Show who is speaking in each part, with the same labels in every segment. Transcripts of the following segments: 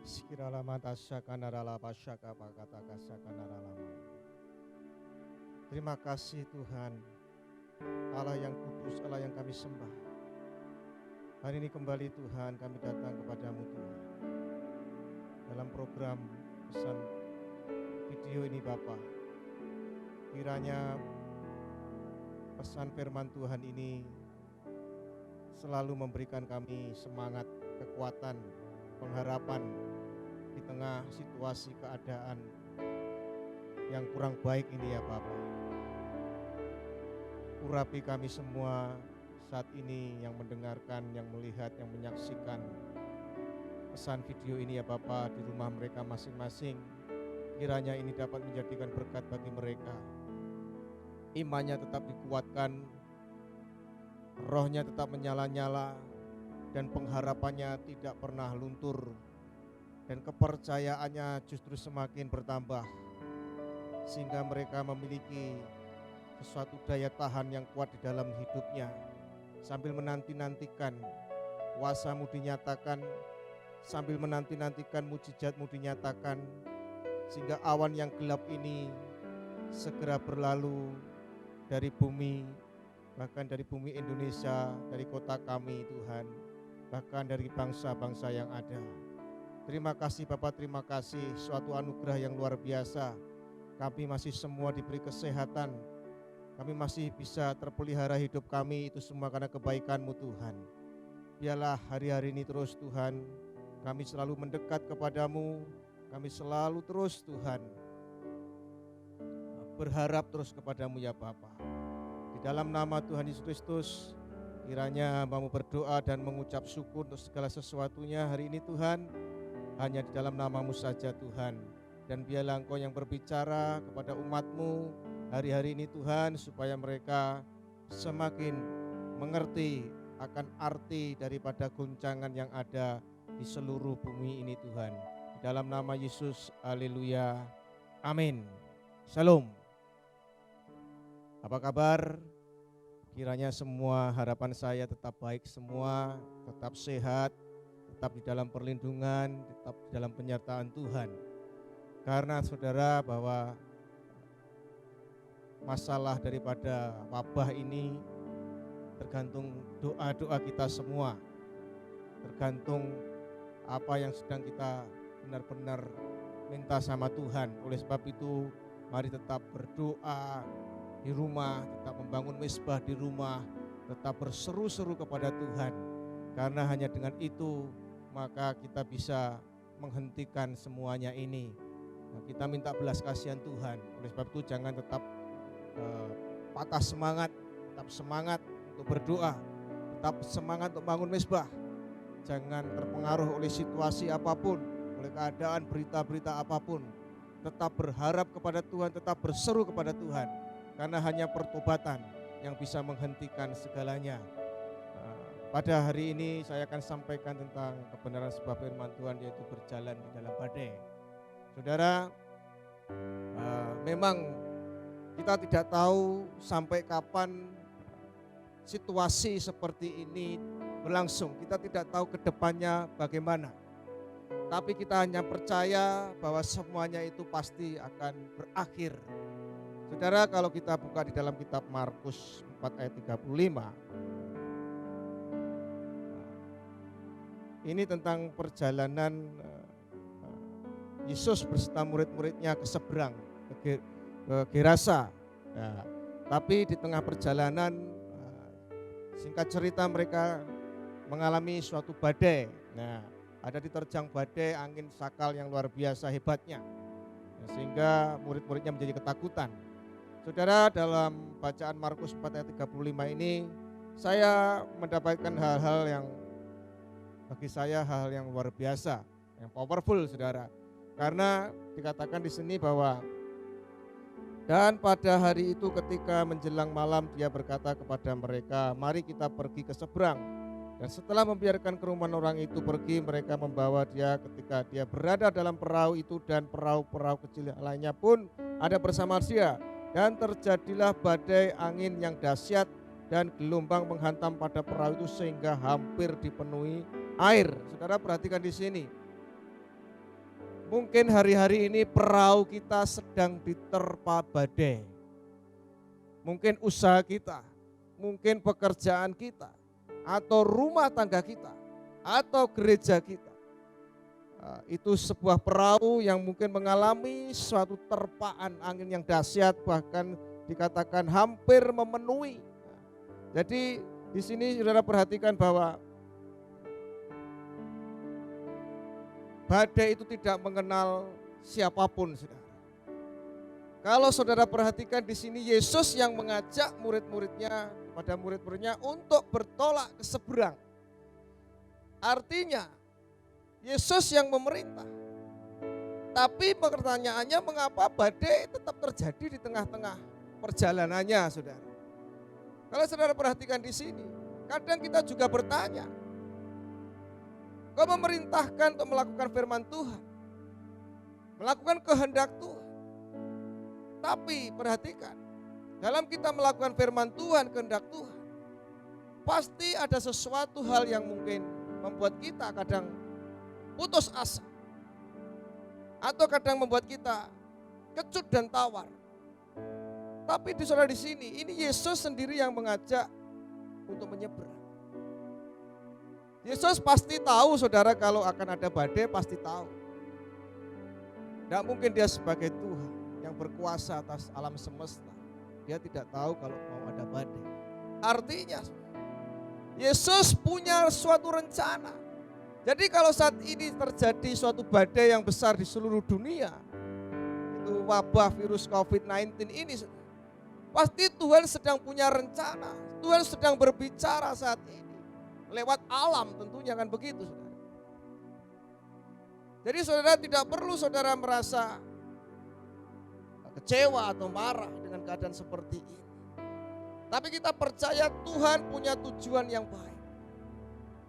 Speaker 1: Sikiralama tasyakanarala pasyaka pakata kasyakanaralama. Terima kasih Tuhan, Allah yang kudus, Allah yang kami sembah. Hari ini kembali Tuhan kami datang kepadamu Tuhan. Dalam program pesan video ini Bapa, kiranya pesan firman Tuhan ini selalu memberikan kami semangat, kekuatan, pengharapan di tengah situasi keadaan yang kurang baik ini ya Bapak. Urapi kami semua saat ini yang mendengarkan, yang melihat, yang menyaksikan pesan video ini ya Bapak di rumah mereka masing-masing. Kiranya ini dapat menjadikan berkat bagi mereka. Imannya tetap dikuatkan, rohnya tetap menyala-nyala, dan pengharapannya tidak pernah luntur, dan kepercayaannya justru semakin bertambah, sehingga mereka memiliki sesuatu daya tahan yang kuat di dalam hidupnya, sambil menanti-nantikan kuasa-Mu dinyatakan, sambil menanti-nantikan mujizat-Mu dinyatakan, sehingga awan yang gelap ini segera berlalu dari bumi, bahkan dari bumi Indonesia, dari kota kami Tuhan, bahkan dari bangsa-bangsa yang ada. Terima kasih Bapak, terima kasih, suatu anugerah yang luar biasa. Kami masih semua diberi kesehatan, kami masih bisa terpelihara hidup kami, itu semua karena kebaikan-Mu Tuhan. Biarlah hari-hari ini terus Tuhan, kami selalu mendekat kepadamu, kami selalu terus Tuhan berharap terus kepadamu ya Bapa. Di dalam nama Tuhan Yesus Kristus, kiranya hamba-Mu berdoa dan mengucap syukur untuk segala sesuatunya hari ini Tuhan, hanya di dalam nama-Mu saja Tuhan. Dan biarlah Engkau yang berbicara kepada umat-Mu hari-hari ini Tuhan, supaya mereka semakin mengerti akan arti daripada goncangan yang ada di seluruh bumi ini Tuhan. Di dalam nama Yesus, haleluya, amin. Shalom. Apa kabar? Kiranya semua harapan saya tetap baik semua, tetap sehat, tetap di dalam perlindungan, tetap di dalam penyertaan Tuhan. Karena saudara bahwa masalah daripada wabah ini tergantung doa-doa kita semua, tergantung apa yang sedang kita benar-benar minta sama Tuhan. Oleh sebab itu mari tetap berdoa di rumah, tetap membangun mezbah di rumah, tetap berseru-seru kepada Tuhan. Karena hanya dengan itu maka kita bisa menghentikan semuanya ini. Nah, kita minta belas kasihan Tuhan. Oleh sebab itu jangan tetap patah semangat, tetap semangat untuk berdoa, tetap semangat untuk bangun mezbah. Jangan terpengaruh oleh situasi apapun, oleh keadaan berita-berita apapun. Tetap berharap kepada Tuhan, tetap berseru kepada Tuhan. Karena hanya pertobatan yang bisa menghentikan segalanya. Pada hari ini saya akan sampaikan tentang kebenaran sebuah firman Tuhan, yaitu berjalan di dalam badai. Saudara, memang kita tidak tahu sampai kapan situasi seperti ini berlangsung. Kita tidak tahu ke depannya bagaimana. Tapi kita hanya percaya bahwa semuanya itu pasti akan berakhir. Saudara, kalau kita buka di dalam kitab Markus 4 ayat 35, ini tentang perjalanan Yesus beserta murid-muridnya ke seberang, ke Gerasa. Ya, tapi di tengah perjalanan, singkat cerita mereka mengalami suatu badai. Nah, ada diterjang badai, angin sakal yang luar biasa hebatnya, sehingga murid-muridnya menjadi ketakutan. Saudara, dalam bacaan Markus 4 ayat 35 ini saya mendapatkan hal-hal yang bagi saya hal yang luar biasa, yang powerful saudara. Karena dikatakan di sini bahwa dan pada hari itu ketika menjelang malam dia berkata kepada mereka, mari kita pergi ke seberang. Dan setelah membiarkan kerumunan orang itu pergi, mereka membawa dia. Ketika dia berada dalam perahu itu dan perahu-perahu kecil lainnya pun ada bersama dia. Dan terjadilah badai angin yang dahsyat dan gelombang menghantam pada perahu itu sehingga hampir dipenuhi air. Saudara perhatikan di sini. Mungkin hari-hari ini perahu kita sedang diterpa badai. Mungkin usaha kita, mungkin pekerjaan kita, atau rumah tangga kita, atau gereja kita. Itu sebuah perahu yang mungkin mengalami suatu terpaan angin yang dahsyat, bahkan dikatakan hampir memenuhi. Jadi di sini saudara perhatikan bahwa badai itu tidak mengenal siapapun, saudara. Kalau saudara perhatikan di sini Yesus yang mengajak murid-muridnya untuk bertolak ke seberang. Artinya Yesus yang memerintah. Tapi pertanyaannya, mengapa badai tetap terjadi di tengah-tengah perjalanannya, saudara? Kalau saudara perhatikan di sini, kadang kita juga bertanya, Kau memerintahkan untuk melakukan firman Tuhan, melakukan kehendak Tuhan. Tapi perhatikan, dalam kita melakukan firman Tuhan, kehendak Tuhan, pasti ada sesuatu hal yang mungkin membuat kita kadang putus asa. Atau kadang membuat kita kecut dan tawar. Tapi di saudara di sini, ini Yesus sendiri yang mengajak untuk menyeberang. Yesus pasti tahu, saudara, kalau akan ada badai, pasti tahu. Tidak mungkin dia sebagai Tuhan yang berkuasa atas alam semesta, dia tidak tahu kalau mau ada badai. Artinya Yesus punya suatu rencana. Jadi kalau saat ini terjadi suatu badai yang besar di seluruh dunia, itu wabah virus COVID-19 ini, pasti Tuhan sedang punya rencana. Tuhan sedang berbicara saat ini. Lewat alam tentunya kan begitu, saudara. Jadi saudara tidak perlu saudara merasa kecewa atau marah dengan keadaan seperti ini. Tapi kita percaya Tuhan punya tujuan yang baik.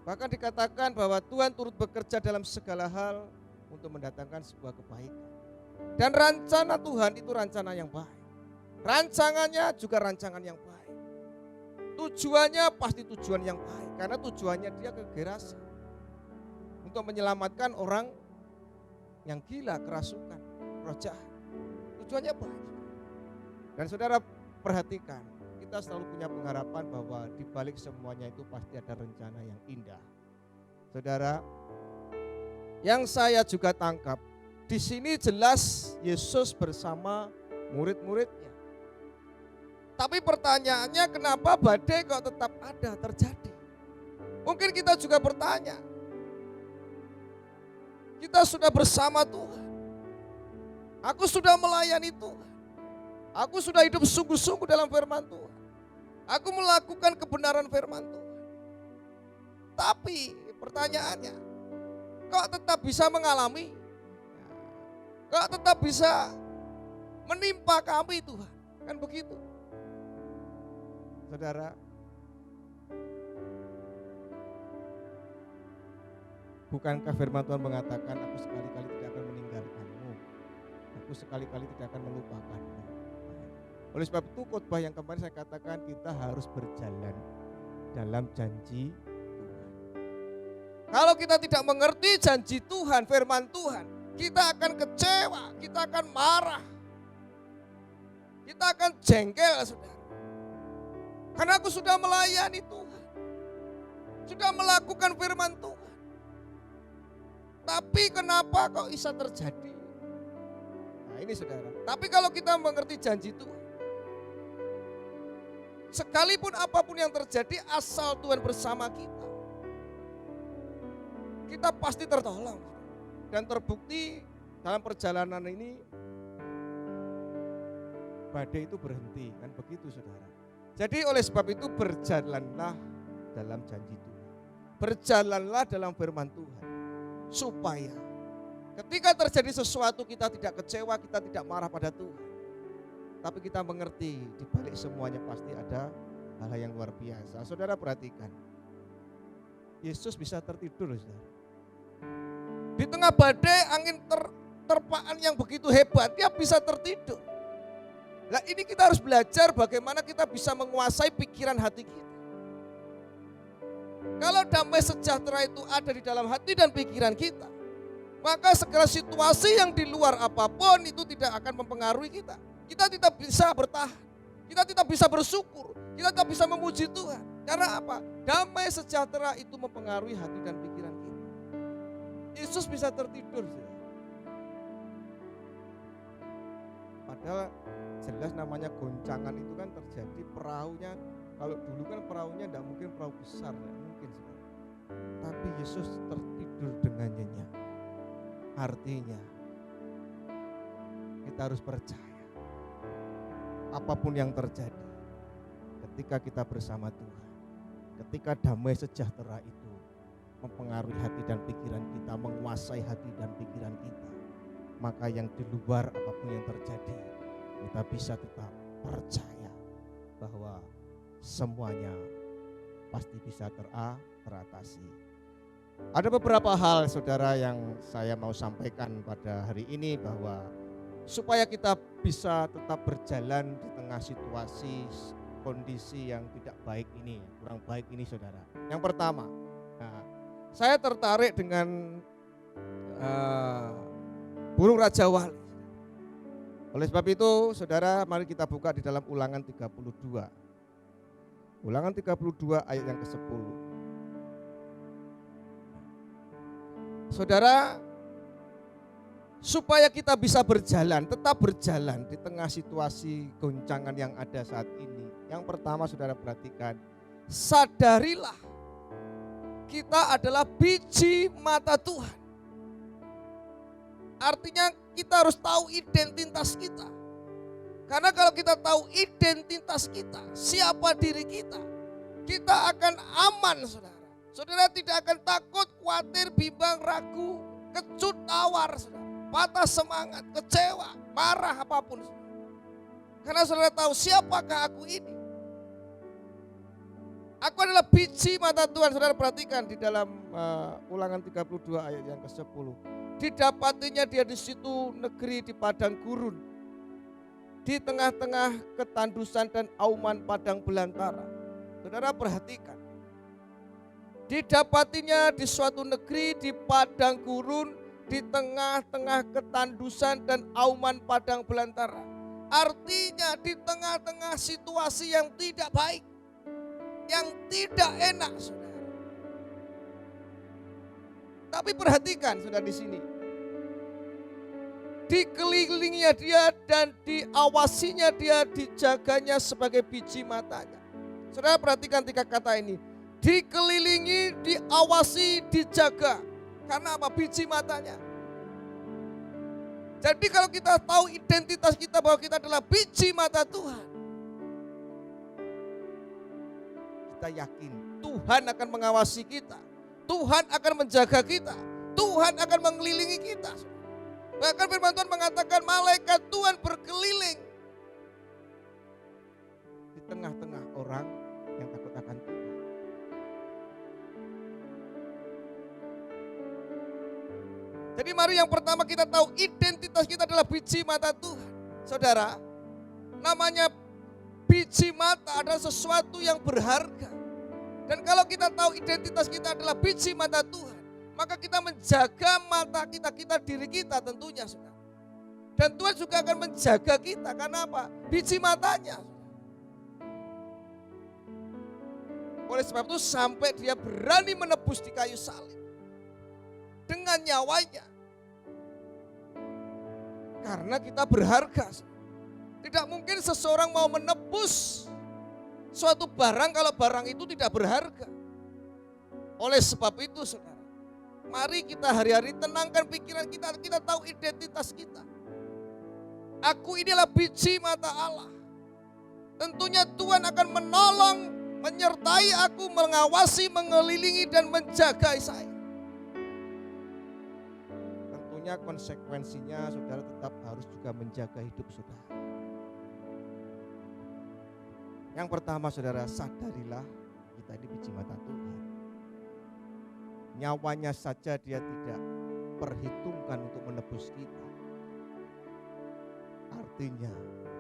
Speaker 1: Bahkan dikatakan bahwa Tuhan turut bekerja dalam segala hal untuk mendatangkan sebuah kebaikan. Dan rencana Tuhan itu rencana yang baik. Rancangannya juga rancangan yang baik. Tujuannya pasti tujuan yang baik. Karena tujuannya dia ke Gerasa. Untuk menyelamatkan orang yang gila, kerasukan, roh jahat. Tujuannya baik. Dan saudara perhatikan, kita selalu punya pengharapan bahwa di balik semuanya itu pasti ada rencana yang indah. Saudara, yang saya juga tangkap, di sini jelas Yesus bersama murid-muridnya. Tapi pertanyaannya, kenapa badai kok tetap ada terjadi? Mungkin kita juga bertanya, kita sudah bersama Tuhan. Aku sudah melayani Tuhan. Aku sudah hidup sungguh-sungguh dalam firman Tuhan. Aku melakukan kebenaran firman Tuhan. Tapi pertanyaannya, kok tetap bisa mengalami? Kok tetap bisa menimpa kami Tuhan? Kan begitu. Saudara, bukankah firman Tuhan mengatakan, aku sekali-kali tidak akan meninggalkanmu, aku sekali-kali tidak akan melupakanmu. Oleh sebab itu khotbah yang kemarin saya katakan, kita harus berjalan dalam janji Tuhan. Kalau kita tidak mengerti janji Tuhan, firman Tuhan, kita akan kecewa, kita akan marah, kita akan jengkel, saudara. Karena aku sudah melayani Tuhan, sudah melakukan firman Tuhan. Tapi kenapa kok bisa terjadi? Nah ini saudara. Tapi kalau kita mengerti janji Tuhan, sekalipun apapun yang terjadi, asal Tuhan bersama kita, kita pasti tertolong. Dan terbukti dalam perjalanan ini, badai itu berhenti, kan begitu saudara. Jadi oleh sebab itu berjalanlah dalam janji Tuhan. Berjalanlah dalam firman Tuhan. Supaya ketika terjadi sesuatu kita tidak kecewa, kita tidak marah pada Tuhan. Tapi kita mengerti di balik semuanya pasti ada hal yang luar biasa. Saudara perhatikan. Yesus bisa tertidur, saudara. Di tengah badai angin terpaan yang begitu hebat, dia bisa tertidur. Nah ini kita harus belajar bagaimana kita bisa menguasai pikiran hati kita. Kalau damai sejahtera itu ada di dalam hati dan pikiran kita, maka segala situasi yang di luar apapun itu tidak akan mempengaruhi kita. Kita tidak bisa bertahan, kita tidak bisa bersyukur, kita tidak bisa memuji Tuhan. Karena apa? Damai sejahtera itu mempengaruhi hati dan pikiran kita. Yesus bisa tertidur. Padahal jelas namanya goncangan itu kan terjadi perahunya. Kalau dulu kan perahunya tidak mungkin perahu besar, tidak mungkin. Tapi Yesus tertidur dengan nyenyak. Artinya kita harus percaya apapun yang terjadi ketika kita bersama Tuhan, ketika damai sejahtera itu mempengaruhi hati dan pikiran kita, menguasai hati dan pikiran kita, maka yang di luar apapun yang terjadi, kita bisa tetap percaya bahwa semuanya pasti bisa teratasi. Ada beberapa hal saudara yang saya mau sampaikan pada hari ini, bahwa supaya kita bisa tetap berjalan di tengah situasi kondisi yang tidak baik ini, kurang baik ini saudara. Yang pertama, saya tertarik dengan burung Raja Wali. Oleh sebab itu saudara, mari kita buka di dalam Ulangan 32. Ulangan 32 ayat yang ke-10. Saudara, supaya kita bisa berjalan, tetap berjalan di tengah situasi goncangan yang ada saat ini. Yang pertama saudara perhatikan, sadarilah kita adalah biji mata Tuhan. Artinya kita harus tahu identitas kita. Karena kalau kita tahu identitas kita, siapa diri kita, kita akan aman saudara. Saudara tidak akan takut, khawatir, bimbang, ragu, kecut, tawar, saudara. Patah semangat, kecewa, marah, apapun. Karena saudara tahu siapakah aku ini. Aku adalah biji mata Tuhan. Saudara perhatikan di dalam Ulangan 32 ayat yang ke-10. Didapatinya dia di situ negeri di padang gurun, di tengah-tengah ketandusan dan auman padang belantara. Saudara perhatikan. Didapatinya di suatu negeri di padang gurun, di tengah-tengah ketandusan dan auman padang belantara. Artinya di tengah-tengah situasi yang tidak baik, yang tidak enak, saudara. Tapi perhatikan saudara di sini. Dikelilinginya dia dan diawasinya dia, dijaganya sebagai biji matanya. Saudara perhatikan tiga kata ini. Dikelilingi, diawasi, dijaga. Karena apa? Biji matanya. Jadi kalau kita tahu identitas kita bahwa kita adalah biji mata Tuhan, kita yakin Tuhan akan mengawasi kita, Tuhan akan menjaga kita, Tuhan akan mengelilingi kita. Bahkan firman Tuhan mengatakan malaikat Tuhan berkeliling di tengah-tengah orang yang takut akan Tuhan. Jadi mari yang pertama kita tahu identitas kita adalah biji mata Tuhan. Saudara, namanya biji mata adalah sesuatu yang berharga. Dan kalau kita tahu identitas kita adalah biji mata Tuhan, maka kita menjaga mata kita diri kita tentunya, saudara. Dan Tuhan juga akan menjaga kita, karena apa? Biji matanya. Oleh sebab itu sampai dia berani menebus di kayu salib dengan nyawanya. Karena kita berharga. Tidak mungkin seseorang mau menebus suatu barang kalau barang itu tidak berharga. Oleh sebab itu saudara, mari kita hari-hari tenangkan pikiran kita, kita tahu identitas kita. Aku inilah biji mata Allah. Tentunya Tuhan akan menolong, menyertai aku, mengawasi, mengelilingi dan menjaga saya. Tentunya konsekuensinya saudara tetap harus juga menjaga hidup saudara. Yang pertama saudara, sadarilah kita ini biji mata Tuhan. Nyawanya saja dia tidak perhitungkan untuk menebus kita. Artinya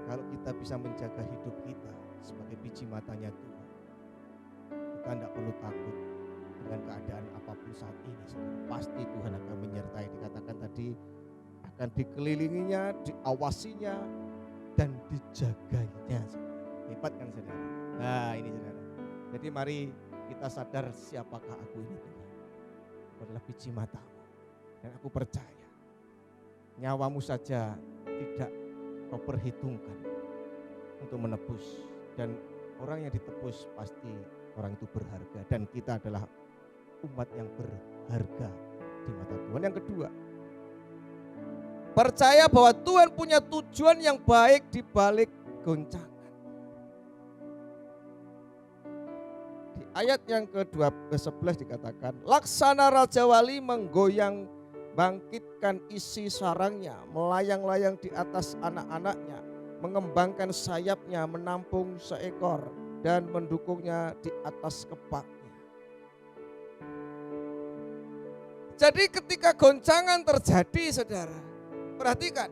Speaker 1: kalau kita bisa menjaga hidup kita sebagai biji matanya Tuhan, kita tidak perlu takut dengan keadaan apapun saat ini, saudara. Pasti Tuhan akan menyertai. Dikatakan tadi akan dikelilinginya, diawasinya, dan dijagainya. Hebat kan saudara? Nah ini saudara. Jadi mari kita sadar siapakah aku ini Tuhan. Aku adalah biji matamu. Dan aku percaya nyawamu saja tidak kau perhitungkan untuk menebus. Dan orang yang ditebus pasti orang itu berharga. Dan kita adalah umat yang berharga di mata Tuhan. Yang kedua, percaya bahwa Tuhan punya tujuan yang baik di balik goncangan. Di ayat yang ke-11 dikatakan, laksana Raja Wali menggoyang bangkitkan isi sarangnya, melayang-layang di atas anak-anaknya, mengembangkan sayapnya, menampung seekor dan mendukungnya di atas kepaknya. Jadi ketika goncangan terjadi saudara, perhatikan,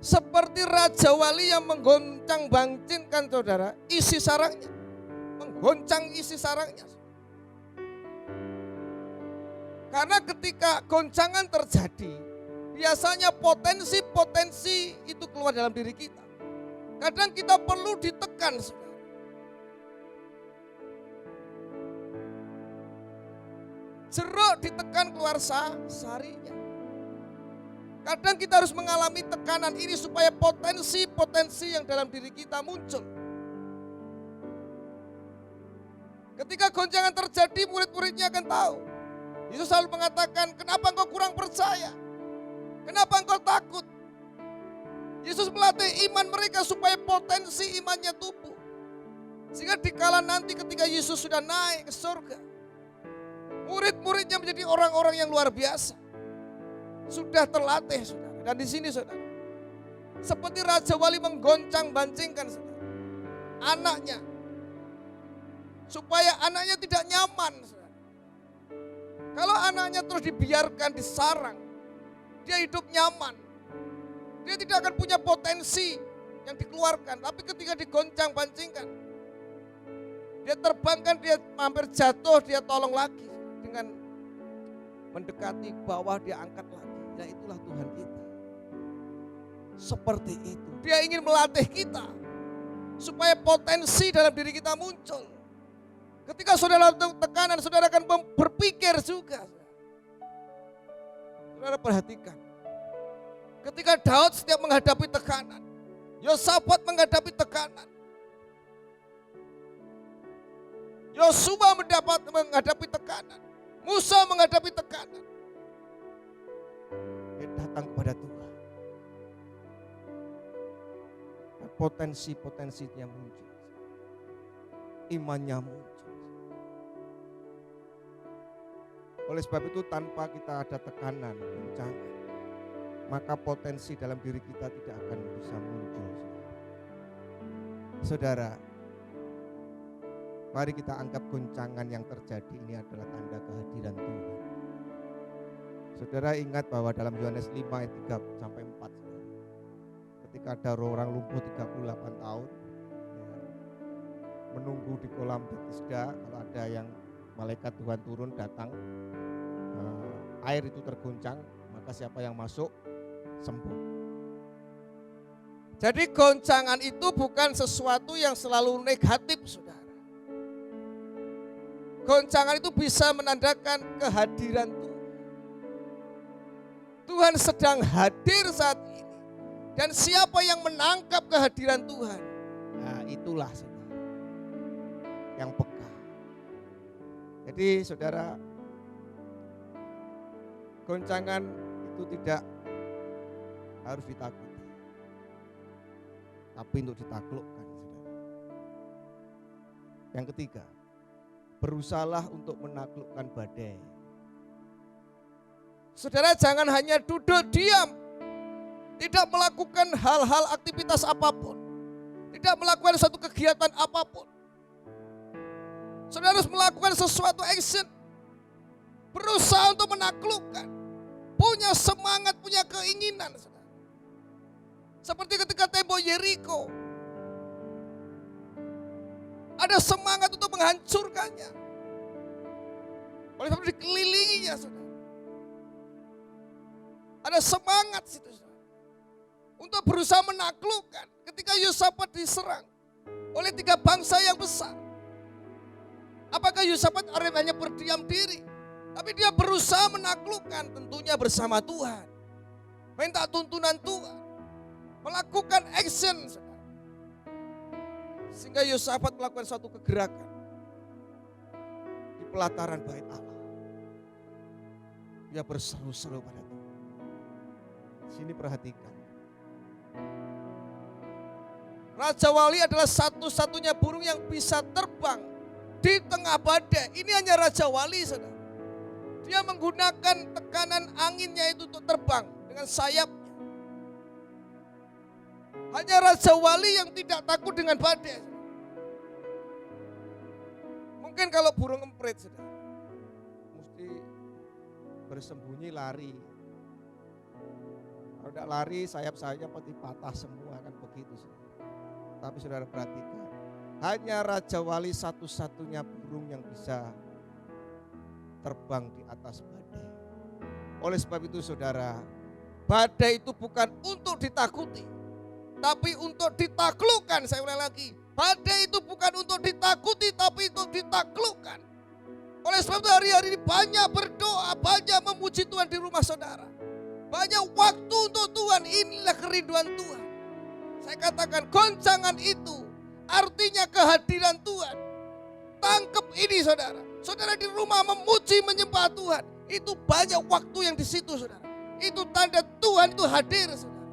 Speaker 1: seperti Raja Wali yang menggoncang bangkitkan saudara, isi sarangnya, menggoncang isi sarangnya. Karena ketika goncangan terjadi, biasanya potensi-potensi itu keluar dalam diri kita. Kadang kita perlu ditekan, saudara. Jeruk ditekan keluar sarinya. Kadang kita harus mengalami tekanan ini supaya potensi-potensi yang dalam diri kita muncul. Ketika goncangan terjadi, murid-muridnya akan tahu. Yesus selalu mengatakan, kenapa engkau kurang percaya? Kenapa engkau takut? Yesus melatih iman mereka supaya potensi imannya tumbuh. Sehingga dikala nanti ketika Yesus sudah naik ke surga, murid-muridnya menjadi orang-orang yang luar biasa. Sudah terlatih, saudara. Dan di sini, saudara, seperti Raja Wali menggoncang-bancingkan, saudara, anaknya, supaya anaknya tidak nyaman, saudara. Kalau anaknya terus dibiarkan di sarang, dia hidup nyaman. Dia tidak akan punya potensi yang dikeluarkan. Tapi ketika digoncang-bancingkan, dia terbangkan, dia hampir jatuh, dia tolong lagi. Dengan mendekati bawah, dia angkat lagi. Ya itulah Tuhan kita. Seperti itu. Dia ingin melatih kita supaya potensi dalam diri kita muncul. Ketika saudara tekanan, saudara akan berpikir juga. Saudara perhatikan. Ketika Daud setiap menghadapi tekanan, Yosafat menghadapi tekanan, Yosua menghadapi tekanan, Musa menghadapi tekanan. Dia datang kepada Tuhan. Potensi-potensinya muncul. Imannya muncul. Oleh sebab itu tanpa kita ada tekanan, goncangan, maka potensi dalam diri kita tidak akan bisa muncul. Saudara, mari kita anggap goncangan yang terjadi ini adalah tanda kehadiran Tuhan. Saudara ingat bahwa dalam Yohanes 5 ayat 3-4, ketika ada orang lumpuh 38 tahun, menunggu di kolam Bethesda, kalau ada yang malaikat Tuhan turun datang, air itu tergoncang, maka siapa yang masuk sembuh. Jadi goncangan itu bukan sesuatu yang selalu negatif, saudara. Goncangan itu bisa menandakan kehadiran Tuhan. Tuhan sedang hadir saat ini. Dan siapa yang menangkap kehadiran Tuhan, nah itulah saudara yang peka. Jadi saudara, goncangan itu tidak harus ditakuti, tapi untuk ditaklukkan, saudara. Yang ketiga, berusahalah untuk menaklukkan badai. Saudara jangan hanya duduk diam, tidak melakukan hal-hal aktivitas apapun, tidak melakukan suatu kegiatan apapun. Saudara harus melakukan sesuatu action, berusaha untuk menaklukkan, punya semangat, punya keinginan. Saudara. Seperti ketika tembok Yeriko, ada semangat untuk menghancurkannya.
Speaker 2: Oleh sebab itu dikelilinginya, saudara. Ada semangat situ, saudara, untuk berusaha menaklukkan ketika Yosafat diserang oleh 3 bangsa yang besar. Apakah Yosafat hanya berdiam diri? Tapi dia berusaha menaklukkan, tentunya bersama Tuhan. Minta tuntunan Tuhan. Melakukan action, saudara. Sehingga Yosafat melakukan suatu kegerakan di pelataran bait Allah. Dia berseru-seru pada Tuhan.
Speaker 1: Sini perhatikan.
Speaker 2: Raja Wali adalah satu-satunya burung yang bisa terbang di tengah badai. Ini hanya Raja Wali, saudara. Dia menggunakan tekanan anginnya itu untuk terbang dengan sayapnya. Hanya Raja Wali yang tidak takut dengan badai. Mungkin kalau burung emprit, saudara,
Speaker 1: Mesti bersembunyi lari. Kalau tidak lari sayap-sayap pasti patah semua, kan begitu, saudara. Tapi saudara perhatikan, hanya Raja Wali satu-satunya burung yang bisa terbang di atas badai. Oleh sebab itu saudara, badai itu bukan untuk ditakuti, tapi untuk ditaklukkan. Saya ulang lagi, badai itu bukan untuk ditakuti, tapi untuk ditaklukkan. Oleh sebab itu hari-hari ini banyak berdoa, banyak memuji Tuhan di rumah saudara. Banyak waktu untuk Tuhan, inilah kerinduan Tuhan. Saya katakan goncangan itu artinya kehadiran Tuhan. Tangkap ini, saudara. Saudara di rumah memuji menyembah Tuhan, itu banyak waktu yang di situ, saudara. Itu tanda Tuhan itu hadir, saudara.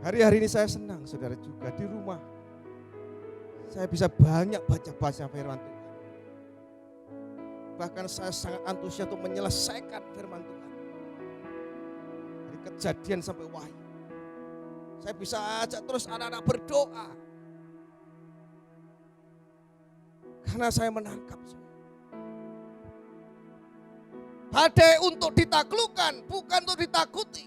Speaker 1: Hari-hari ini saya senang, saudara, juga di rumah. Saya bisa banyak baca firman Tuhan. Bahkan saya sangat antusias untuk menyelesaikan firman Tuhan. Dari Kejadian sampai Wahyu. Saya bisa ajak terus anak-anak berdoa. Karena saya menangkap.
Speaker 2: Badai untuk ditaklukkan, bukan untuk ditakuti.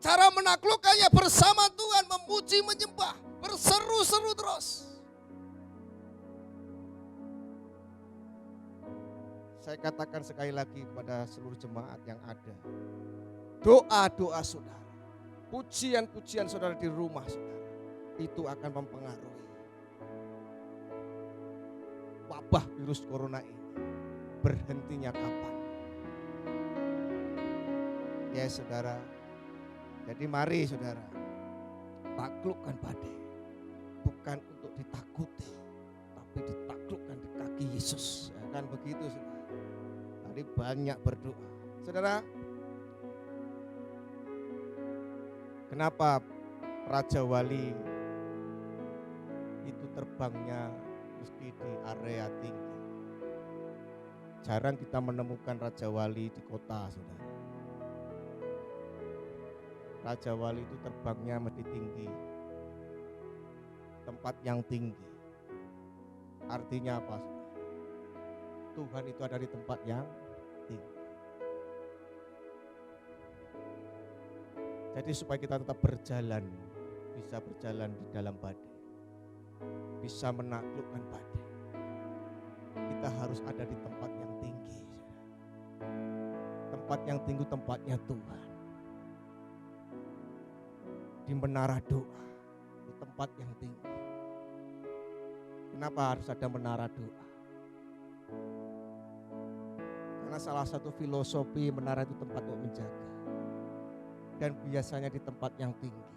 Speaker 2: Cara menaklukkannya bersama Tuhan, memuji, menyembah, berseru-seru terus.
Speaker 1: Saya katakan sekali lagi kepada seluruh jemaat yang ada. Doa-doa saudara, pujian-pujian saudara di rumah saudara, itu akan mempengaruhi wabah virus corona ini berhentinya kapan. Ya saudara, jadi mari saudara, taklukkan badai. Bukan untuk ditakuti, tapi ditaklukkan di kaki Yesus. Ya kan begitu saudara. Tadi banyak berdoa. Saudara, kenapa Raja Wali itu terbangnya mesti di area tinggi? Jarang kita menemukan Raja Wali di kota, saudara. Raja Wali itu terbangnya mesti tinggi, tempat yang tinggi. Artinya apa? Tuhan itu ada di tempat yang tinggi. Jadi supaya kita tetap berjalan, bisa berjalan di dalam badai, bisa menaklukkan badai, kita harus ada di tempat yang tinggi. Tempat yang tinggi tempatnya Tuhan. Di menara doa, di tempat yang tinggi. Kenapa harus ada menara doa? Karena salah satu filosofi menara itu tempat untuk menjaga. Dan biasanya di tempat yang tinggi.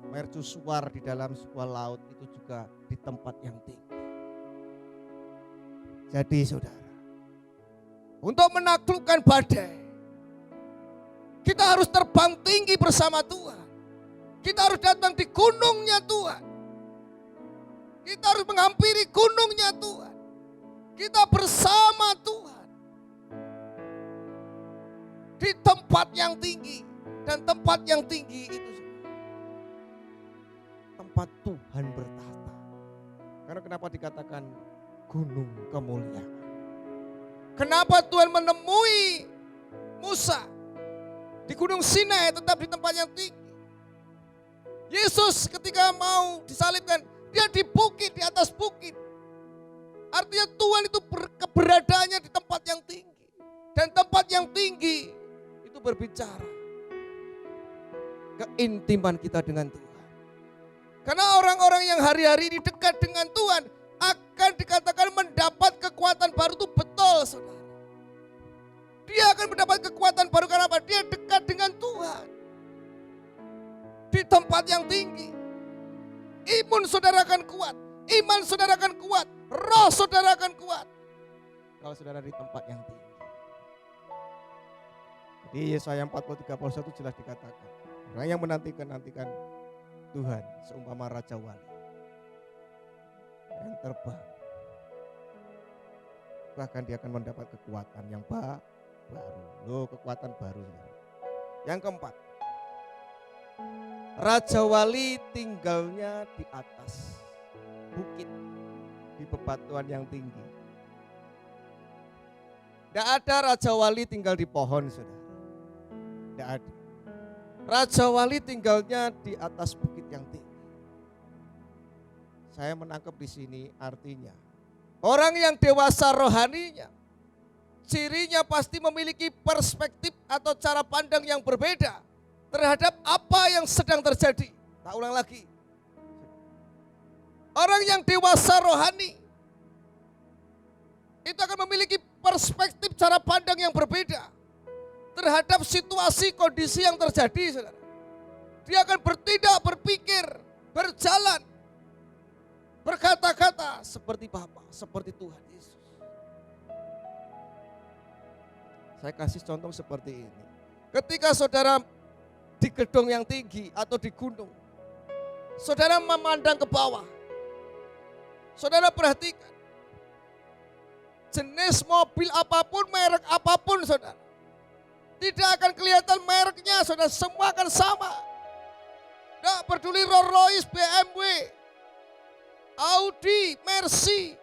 Speaker 1: Mercusuar di dalam sebuah laut itu juga di tempat yang tinggi. Jadi saudara,
Speaker 2: untuk menaklukkan badai, kita harus terbang tinggi bersama Tuhan. Kita harus datang di gunungnya Tuhan. Kita harus menghampiri gunungnya Tuhan. Kita bersama Tuhan. Di tempat yang tinggi. Dan tempat yang tinggi itu
Speaker 1: tempat Tuhan bertahta. Karena kenapa dikatakan gunung kemuliaan?
Speaker 2: Kenapa Tuhan menemui Musa di Gunung Sinai tetap di tempat yang tinggi? Yesus ketika mau disalibkan Dia di bukit, di atas bukit. Artinya Tuhan itu keberadaannya di tempat yang tinggi. Dan tempat yang tinggi itu berbicara keintiman kita dengan Tuhan. Karena orang-orang yang hari-hari ini dekat dengan Tuhan akan dikatakan mendapat kekuatan baru, itu betul, saudara. Dia akan mendapat kekuatan baru karena apa? Dia dekat dengan Tuhan. Di tempat yang tinggi. Imun saudara akan kuat. Iman saudara akan kuat. Roh saudara akan kuat. Kalau saudara di tempat yang tinggi.
Speaker 1: Di Yesaya 43:1 jelas dikatakan, orang yang menantikan Tuhan seumpama Raja Wali yang terbang. Bahkan dia akan mendapat kekuatan yang baru. Loh, kekuatan baru. Yang keempat, Raja Wali tinggalnya di atas bukit, di bebatuan yang tinggi. Tidak ada Raja Wali tinggal di pohon, saudara. Tidak ada. Raja Wali tinggalnya di atas bukit yang tinggi. Saya menangkap di sini artinya orang yang dewasa rohaninya, cirinya pasti memiliki perspektif atau cara pandang yang berbeda terhadap apa yang sedang terjadi. Tak ulang lagi. Orang yang dewasa rohani itu akan memiliki perspektif cara pandang yang berbeda terhadap situasi kondisi yang terjadi, saudara. Dia akan bertindak, berpikir, berjalan, berkata-kata seperti Bapa, seperti Tuhan Yesus. Saya kasih contoh seperti ini. Ketika saudara di gedung yang tinggi atau di gunung, saudara memandang ke bawah, saudara perhatikan jenis mobil apapun, merek apapun, saudara, tidak akan kelihatan mereknya, saudara, semua akan sama. Tidak peduli Rolls Royce, BMW, Audi, Mercy.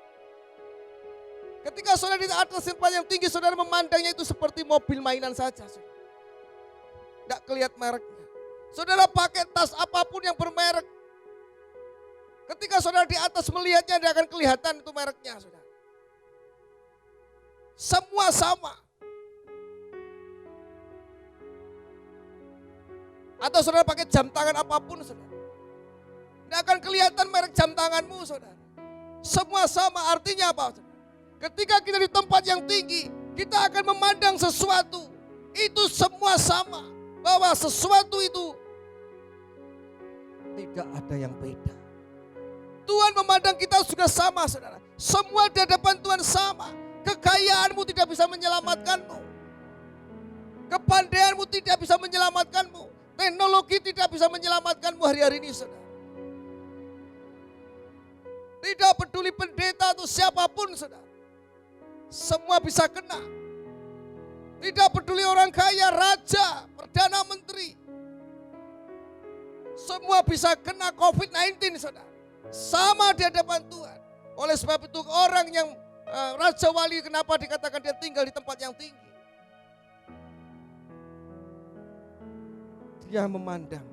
Speaker 1: Ketika saudara di atas tempat yang tinggi, saudara memandangnya itu seperti mobil mainan saja. Tidak kelihatan mereknya. Saudara pakai tas apapun yang bermerek, ketika saudara di atas melihatnya, dia akan kelihatan itu mereknya, saudara. Semua sama. Atau saudara pakai jam tangan apapun, saudara, tidak akan kelihatan merek jam tanganmu, saudara. Semua sama, artinya apa, saudara? Ketika kita di tempat yang tinggi, kita akan memandang sesuatu, itu semua sama. Bahwa sesuatu itu tidak ada yang beda. Tuhan memandang kita juga sama, saudara. Semua di hadapan Tuhan sama. Kekayaanmu tidak bisa menyelamatkanmu. Kepandaianmu tidak bisa menyelamatkanmu. Teknologi tidak bisa menyelamatkanmu hari-hari ini, saudara. Tidak peduli pendeta atau siapapun, saudara. Semua bisa kena. Tidak peduli orang kaya, raja, perdana menteri. Semua bisa kena COVID-19, saudara. Sama di hadapan Tuhan. Oleh sebab itu orang yang Raja Wali, kenapa dikatakan dia tinggal di tempat yang tinggi? Dia memandang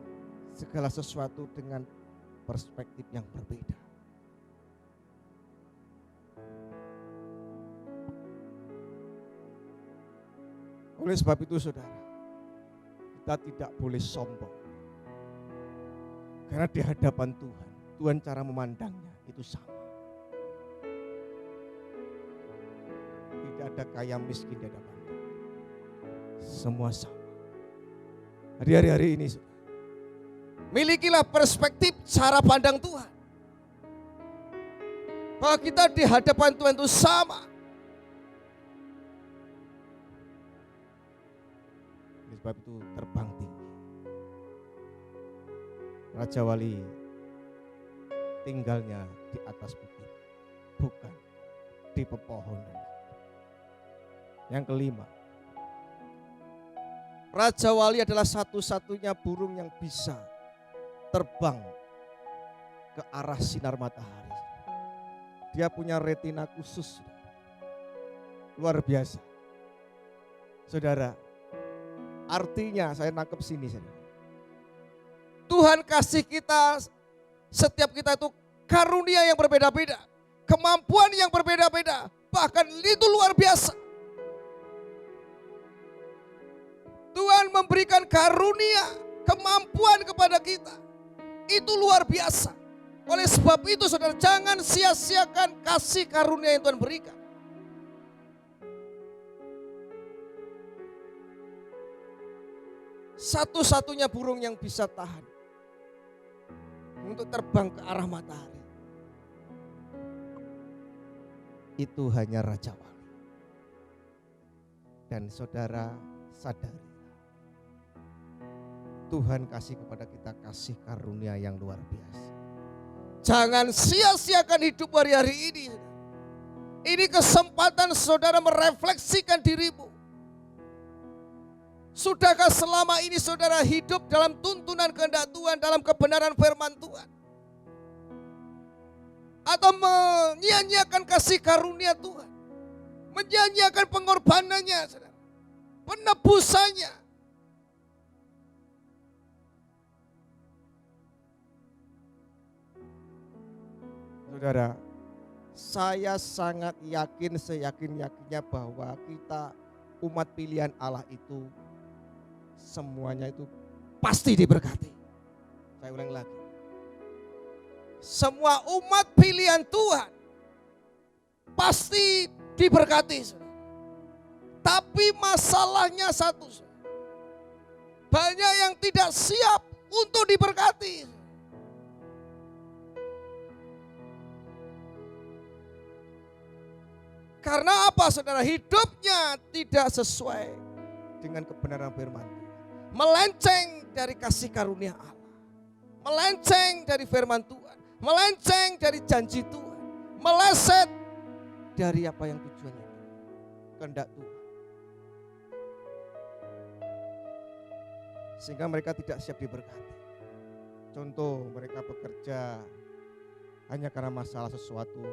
Speaker 1: segala sesuatu dengan perspektif yang berbeda. Oleh sebab itu, saudara, kita tidak boleh sombong. Karena di hadapan Tuhan, Tuhan cara memandangnya itu sama. Tidak ada kaya miskin di hadapan Tuhan. Semua sama. Hari-hari ini, saudara, milikilah perspektif cara pandang Tuhan. Bahwa kita di hadapan Tuhan itu sama. Oleh sebab itu terbang tinggi. Raja Wali tinggalnya di atas bukit, bukan di pepohonan. Yang kelima, Raja Wali adalah satu-satunya burung yang bisa terbang ke arah sinar matahari. Dia punya retina khusus, luar biasa. Saudara, artinya saya nangkep sini, saudara. Tuhan kasih kita, setiap kita itu
Speaker 2: karunia yang berbeda-beda, kemampuan yang berbeda-beda, bahkan itu luar biasa. Tuhan memberikan karunia, kemampuan kepada kita. Itu luar biasa. Oleh sebab itu saudara, jangan sia-siakan kasih karunia yang Tuhan berikan. Satu-satunya burung yang bisa tahan untuk terbang ke arah matahari, itu hanya Raja Wali. Dan saudara sadari, Tuhan kasih kepada kita kasih karunia yang luar biasa. Jangan sia-siakan hidup hari-hari ini. Ini kesempatan saudara merefleksikan dirimu. Sudahkah selama ini saudara hidup dalam tuntunan kehendak Tuhan, dalam kebenaran firman Tuhan? Atau menyia-nyiakan kasih karunia Tuhan? Menyia-nyiakan pengorbanannya, saudara, penebusannya. Saudara, saya sangat yakin, seyakin-yakinnya bahwa kita umat pilihan Allah itu semuanya itu pasti diberkati. Saya ulang lagi. Semua umat pilihan Tuhan pasti diberkati. Tapi masalahnya satu, banyak yang tidak siap untuk diberkati. Karena apa saudara? Hidupnya tidak sesuai dengan kebenaran firman Tuhan. Melenceng dari kasih karunia Allah. Melenceng dari firman Tuhan. Melenceng dari janji Tuhan. Meleset dari apa yang tujuannya. Kehendak Tuhan. Sehingga mereka tidak siap diberkati. Contoh, mereka bekerja hanya karena masalah sesuatu.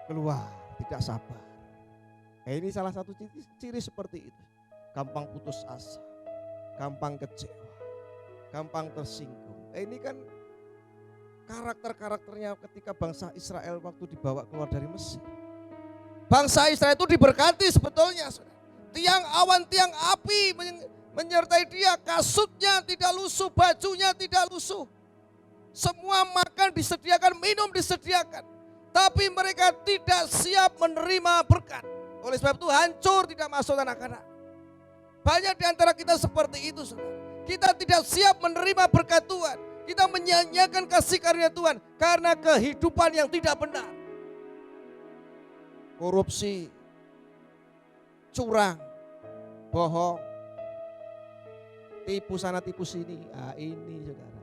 Speaker 2: Keluar, tidak sabar. Ini salah satu ciri seperti itu. Gampang putus asa, gampang kecewa, gampang tersinggung. Ini kan karakter-karakternya ketika bangsa Israel waktu dibawa keluar dari Mesir. Bangsa Israel itu diberkati sebetulnya. Tiang awan, tiang api menyertai dia, kasutnya tidak lusuh, bajunya tidak lusuh. Semua makan disediakan, minum disediakan. Tapi mereka tidak siap menerima berkat. Oleh sebab itu hancur, tidak masuk tanah Kanaan. Banyak di antara kita seperti itu, saudara. Kita tidak siap menerima berkat Tuhan. Kita menyia-nyiakan kasih karunia Tuhan karena kehidupan yang tidak benar. Korupsi, curang, bohong, tipu sana tipu sini. Ini saudara.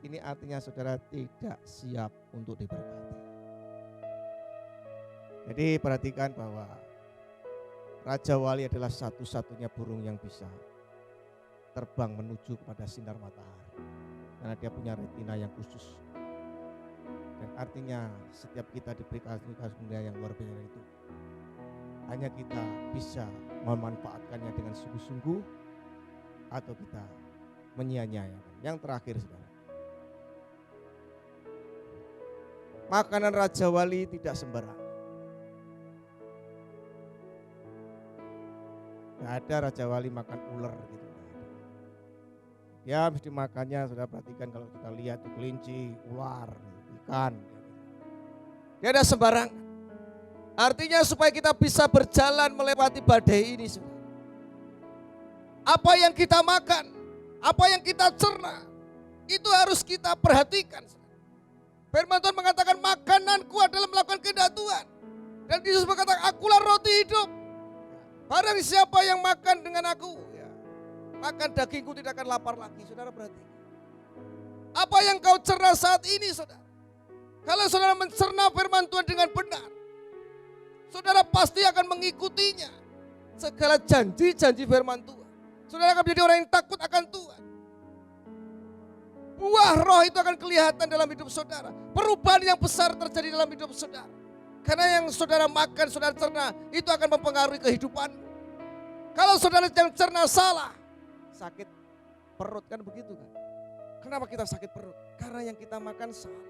Speaker 2: Ini artinya saudara tidak siap untuk diberkati. Jadi perhatikan bahwa Raja Wali adalah satu-satunya burung yang bisa terbang menuju kepada sinar matahari. Karena dia punya retina yang khusus. Dan artinya setiap kita diberi karunia yang luar biasa itu, hanya kita bisa memanfaatkannya dengan sungguh-sungguh atau kita menyia-nyiakan. Yang terakhir saudara, makanan Raja Wali tidak sembarang. Gak ada Raja Wali makan ular gitu. Ya mesti makannya, sudah perhatikan kalau kita lihat tuh kelinci, ular, ikan. Dia ada sembarang. Artinya supaya kita bisa berjalan melewati badai ini. Apa yang kita makan, apa yang kita cerna, itu harus kita perhatikan. Firman Tuhan mengatakan makananku adalah melakukan kehendak Tuhan. Dan Yesus berkata, akulah roti hidup. Barang siapa yang makan dengan aku, ya, makan dagingku tidak akan lapar lagi. Saudara perhatikan. Apa yang kau cerna saat ini saudara? Kalau saudara mencerna firman Tuhan dengan benar, saudara pasti akan mengikutinya. Segala janji-janji firman Tuhan. Saudara akan menjadi orang yang takut akan Tuhan. Buah roh itu akan kelihatan dalam hidup saudara. Perubahan yang besar terjadi dalam hidup saudara. Karena yang saudara makan, saudara cerna, itu akan mempengaruhi kehidupan. Kalau saudara yang cerna salah, sakit perut kan begitu kan. Kenapa kita sakit perut? Karena yang kita makan salah.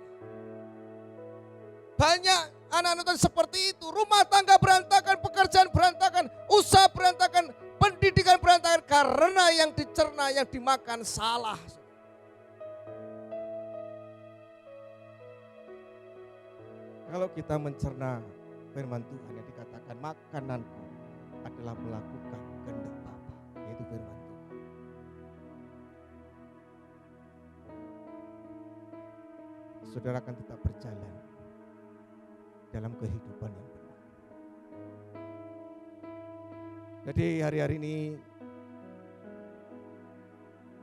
Speaker 2: Banyak anak-anak Tuhan seperti itu. Rumah tangga berantakan, pekerjaan berantakan, usaha berantakan, pendidikan berantakan. Karena yang dicerna, yang dimakan salah.
Speaker 1: Kalau kita mencerna firman Tuhan yang dikatakan makananku adalah melakukan kehendak Bapa, yaitu firman Tuhan. Saudara akan tetap berjalan dalam kehidupan yang benar. Jadi hari-hari ini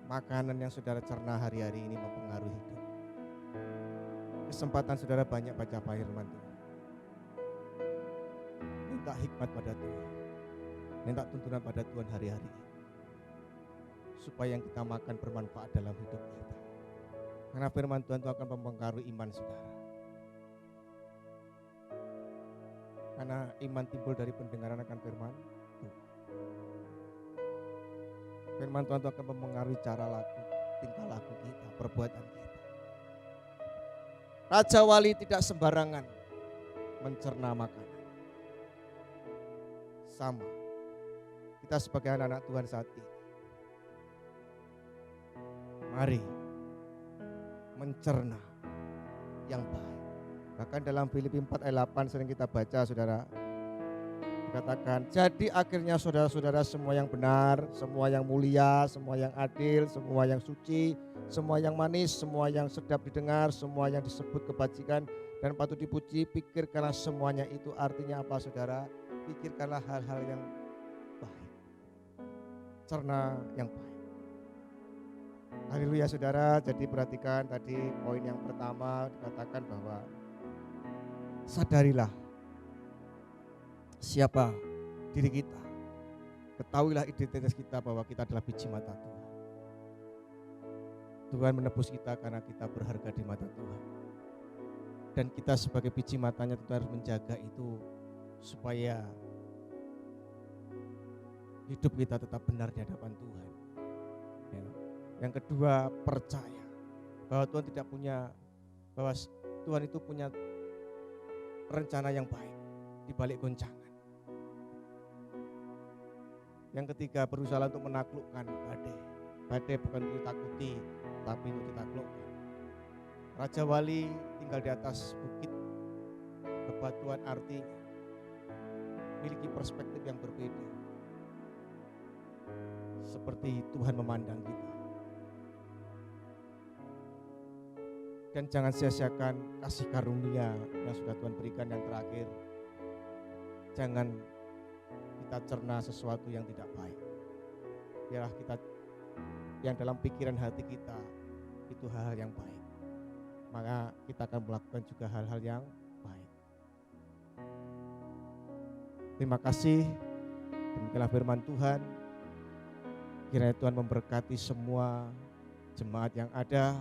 Speaker 1: makanan yang saudara cerna hari-hari ini mempengaruhi hidup. Kesempatan saudara banyak baca firman Tuhan. Minta hikmat pada Tuhan. Minta tuntunan pada Tuhan hari-hari ini. Supaya yang kita makan bermanfaat dalam hidup kita. Karena firman Tuhan itu akan mempengaruhi iman saudara. Karena iman timbul dari pendengaran akan firman Tuhan. Firman Tuhan itu akan mempengaruhi cara laku, tingkah laku kita, perbuatan kita.
Speaker 2: Raja Wali tidak sembarangan mencerna makanan.
Speaker 1: Sama, kita sebagai anak-anak Tuhan saat ini. Mari mencerna yang baik. Bahkan dalam Filipi 4 ayat 8 sering kita baca saudara. Dikatakan, jadi akhirnya saudara-saudara semua yang benar, semua yang mulia, semua yang adil, semua yang suci, semua yang manis, semua yang sedap didengar, semua yang disebut kebajikan dan patut dipuji, pikirkanlah semuanya itu. Artinya apa saudara? Pikirkanlah hal-hal yang baik. Cerna yang baik. Haleluya saudara. Jadi perhatikan tadi poin yang pertama dikatakan bahwa sadarilah siapa diri kita. Ketahuilah identitas kita bahwa kita adalah biji mata Tuhan. Tuhan menebus kita karena kita berharga di mata Tuhan. Dan kita sebagai biji matanya kita harus menjaga itu supaya hidup kita tetap benar di hadapan Tuhan. Ya. Yang kedua, percaya bahwa Tuhan tidak punya, bahwa Tuhan itu punya rencana yang baik di balik goncangan. Yang ketiga, berusaha untuk menaklukkan badai. Badai bukan untuk ditakuti, tapi untuk ditaklukkan. Raja Wali tinggal di atas bukit bebatuan, artinya memiliki perspektif yang berbeda. Seperti Tuhan memandang kita. Dan jangan sia-siakan kasih karunia yang sudah Tuhan berikan. Yang terakhir, jangan kita cerna sesuatu yang tidak baik. Biarlah kita yang dalam pikiran hati kita itu hal-hal yang baik. Maka kita akan melakukan juga hal-hal yang baik. Terima kasih. Demikianlah firman Tuhan. Kiranya Tuhan memberkati semua jemaat yang ada.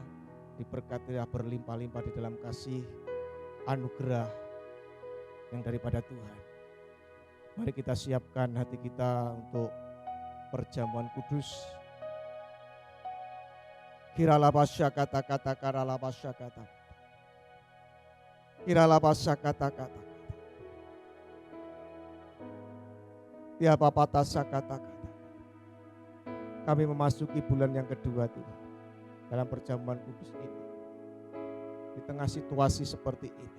Speaker 1: Diberkatilah berlimpah-limpah di dalam kasih anugerah yang daripada Tuhan. Mari kita siapkan hati kita untuk perjamuan kudus. Kiralah pasya kata-kata, karalah pasya kata. Kiralah pasya kata-kata. Tiapa patah kata-kata. Kami memasuki bulan yang kedua Tuhan. Dalam perjamuan kudus ini. Di tengah situasi seperti ini.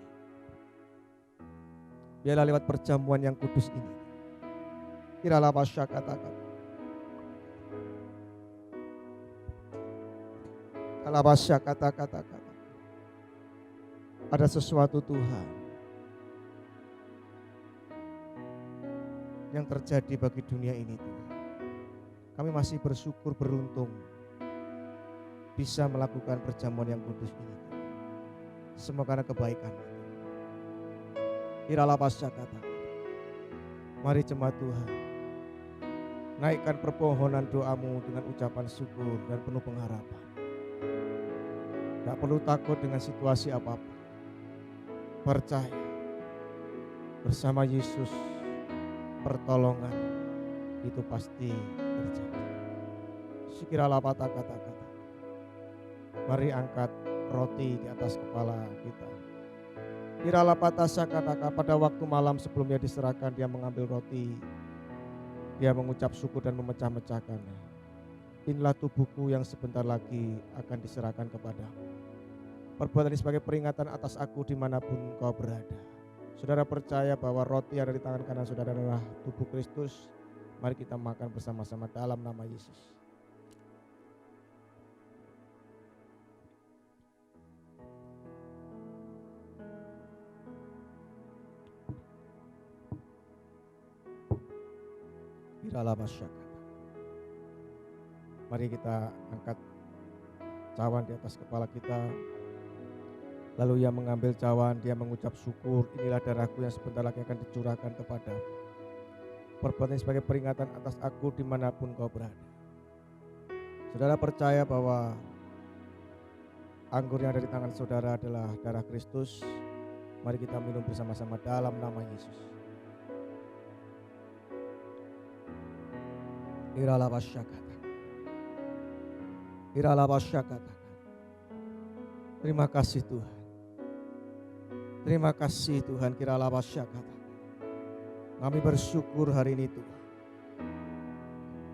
Speaker 1: Biarlah lewat perjamuan yang kudus ini. Kiralah pasya kata-kata. Kiralah pasya kata-kata. Ada sesuatu Tuhan yang terjadi bagi dunia ini Tuhan. Kami masih bersyukur, beruntung bisa melakukan perjamuan yang kudus ini. Semua karena kebaikan. Kiralah pasca kata. Mari jemaat Tuhan, naikkan permohonan doamu dengan ucapan syukur dan penuh pengharapan. Tak perlu takut dengan situasi apapun. Percaya bersama Yesus, pertolongan itu pasti terjadi. Sekiralah patah kata-kata. Mari angkat roti di atas kepala kita. Kiralah patasa kata pada waktu malam sebelum dia diserahkan, dia mengambil roti. Dia mengucap syukur dan memecah-mecahkannya. Inilah tubuhku yang sebentar lagi akan diserahkan kepadamu. Perbuatan ini sebagai peringatan atas aku dimanapun kau berada. Saudara percaya bahwa roti yang ada di tangan kanan saudara adalah tubuh Kristus. Mari kita makan bersama-sama dalam nama Yesus. Mari kita angkat cawan di atas kepala kita. Lalu ia mengambil cawan, dia mengucap syukur, inilah darahku yang sebentar lagi akan dicurahkan kepadamu. Perbuatan ini sebagai peringatan atas aku dimanapun kau berada. Saudara percaya bahwa anggur yang ada di tangan saudara adalah darah Kristus. Mari kita minum bersama-sama dalam nama Yesus. Iralah basyakata. Iralah basyakata. Terima kasih Tuhan. Terima kasih Tuhan. Kiralah basyakata. Kami bersyukur hari ini Tuhan.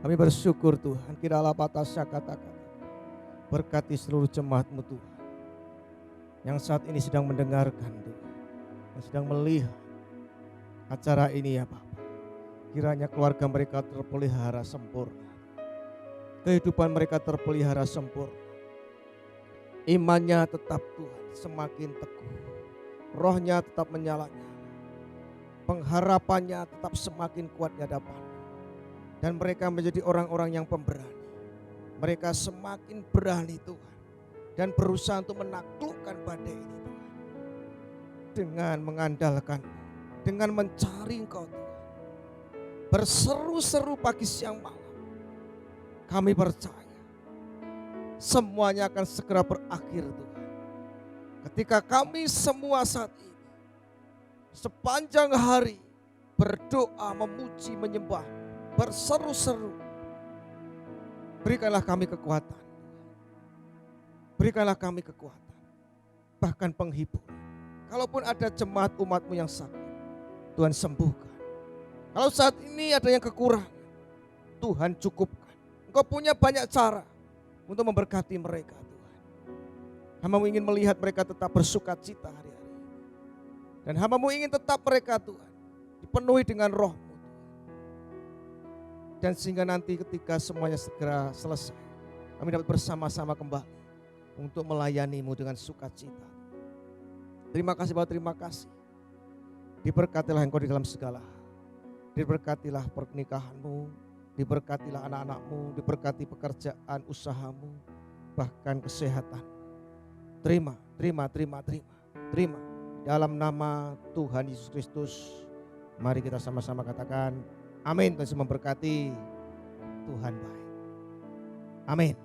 Speaker 1: Kami bersyukur Tuhan. Kiralah basyakata. Berkati seluruh jemaat-Mu Tuhan. Yang saat ini sedang mendengarkan Tuhan. Yang sedang melihat acara ini ya Bapak. Kiranya keluarga mereka terpelihara sempurna. Kehidupan mereka terpelihara sempurna. Imannya tetap Tuhan semakin teguh. Rohnya tetap menyala-nyala. Pengharapannya tetap semakin kuat di hadapan. Dan mereka menjadi orang-orang yang pemberani. Mereka semakin berani Tuhan. Dan berusaha untuk menaklukkan badai ini Tuhan. Dengan mengandalkan, dengan mencari Engkau Tuhan. Berseru-seru pagi siang malam. Kami percaya semuanya akan segera berakhir Tuhan. Ketika kami semua saat ini sepanjang hari berdoa, memuji, menyembah, berseru-seru, berikanlah kami kekuatan. Berikanlah kami kekuatan. Bahkan penghibur. Kalaupun ada jemaat umat-Mu yang sakit, Tuhan sembuhkan. Kalau saat ini ada yang kekurangan, Tuhan cukupkan. Engkau punya banyak cara untuk memberkati mereka Tuhan. Hamba-Mu ingin melihat mereka tetap bersuka cita hari-hari. Dan hamba-Mu ingin tetap mereka Tuhan dipenuhi dengan Roh-Mu Tuhan. Dan sehingga nanti ketika semuanya segera selesai, kami dapat bersama-sama kembali untuk melayani-Mu dengan sukacita. Terima kasih Bapak, terima kasih. Diberkatilah Engkau di dalam segala hal. Diberkatilah pernikahan-Mu, diberkatilah anak-anak-Mu, diberkati pekerjaan usaha-Mu, bahkan kesehatan. Terima. Dalam nama Tuhan Yesus Kristus, mari kita sama-sama katakan amin. Tuhan memberkati, Tuhan baik. Amin.